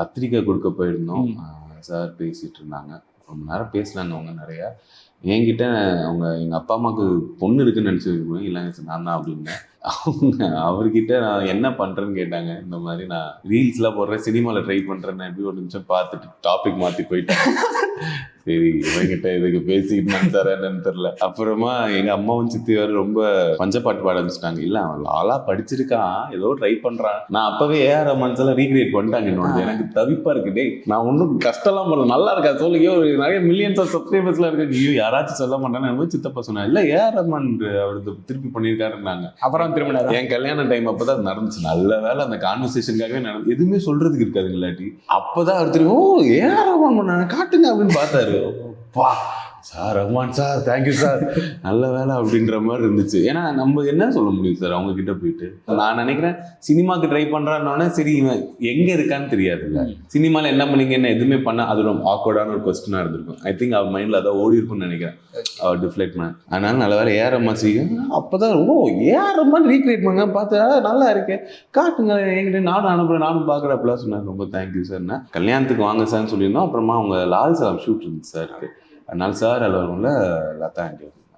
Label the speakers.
Speaker 1: பத்திரிக்கை கொடுக்க போயிருந்தோம். சார் பேசிட்டு இருந்தாங்க. ரொம்ப நேரம் பேசினாங்க அவங்க நிறையா. என்கிட்ட அவங்க எங்கள் அப்பா அம்மாவுக்கு பொண்ணு இருக்குன்னு நினச்சிருக்கேன். இல்லைங்க சார் நான் தான் அப்படின்னேன். அவங்க அவர்கிட்ட நான் என்ன பண்ணுறேன்னு கேட்டாங்க. இந்த மாதிரி நான் ரீல்ஸ்லாம் போடுறேன், சினிமாவில் ட்ரை பண்ணுறேன்னு எப்படி ஒரு நிமிஷம் பார்த்துட்டு டாபிக் மாற்றி போயிட்டேன். சரி இவங்கிட்ட இதுக்கு பேசிக்கிட்டு நான் சார் என்னன்னு தெரியல. அப்புறமா எங்கள் அம்மாவும் சித்தி வேறு ரொம்ப பஞ்சப்பாட்டு பாட ஆரம்பிச்சிட்டாங்க. இல்லை அவன் ஆளா படிச்சிருக்கான், ஏதோ ட்ரை பண்ணுறான். நான் அப்போவே ஏஆர் ரஹ்மான்ஸ் எல்லாம் ரீக்ரியேட் பண்ணிட்டாங்க. என்னோட எனக்கு தவிப்பாக இருக்கு. டே நான் ஒன்றும் கஷ்டம்லாம் பண்ணல, நல்லா இருக்கா சொல்லுங்க. ஒரு நிறைய மில்லியன்ஸ் ஆஃப் சப்ஸ்கிரைபர்ஸ்லாம் இருக்கு. ஐயோ யாராச்சும் சொல்ல மாட்டானு சித்தப்பா சொன்னேன். இல்லை ஏஆர் ரஹ்மான் அவர் திருப்பி பண்ணியிருக்காருன்னாங்க. அப்புறம் திரும்ப என் கல்யாண டைம் அப்போதான் நடந்துச்சு. நல்ல வேலை அந்த கான்வர்சேஷனுக்காகவே நடந்து எதுவுமே சொல்றதுக்கு இருக்காது இல்லாட்டி. அப்போதான் அவர் திரும்ப ஓ ஏஆர் ரஹ்மான் பண்ணாங்க காட்டுங்க அப்படின்னு பார்த்தாரு. வா sir Rahman sir thank you sir நல்ல வேலை அப்படின்ற மாதிரி இருந்துச்சு. ஏன்னா நம்ம என்ன சொல்ல முடியும் சார் அவங்க கிட்ட போயிட்டு. நான் நினைக்கிறேன் சினிமாவுக்கு ட்ரை பண்றான்னொன்னே சரி இவன் எங்க இருக்கான்னு தெரியாதுல்ல. சினிமாவில் என்ன பண்ணீங்க என்ன எதுவுமே பண்ண அது ரொம்ப ஆக்வர்டான ஒரு கொஸ்டினா இருந்திருக்கும். ஐ திங்க் அவர் மைண்ட்ல அதான் ஓடி இருக்கும்னு நினைக்கிறேன். அவர் டிஃப்ளெக்ட் பண்ண. அதனால நல்ல வேலை ஏஆர் ரஹ்மான் சீக்கிரம் அப்போதான் ஓ ஏஆர் ரஹ்மான் ரீக்ரியேட் பண்ணுங்க பார்த்தா நல்லா இருக்கேன் காட்டுங்க என்கிட்ட நானும் அனுப்புறேன் நானும் பார்க்குறேன் அப்படிலாம் சொன்னார். ரொம்ப தேங்க்யூ சார்னா. கல்யாணத்துக்கு வாங்க சார்னு சொல்லியிருந்தோம். அப்புறமா அவங்க லால் சலாம் ஷூட் இருந்துச்சு சாருக்கு. அதனால சார் அதில் லதா ஆண்டி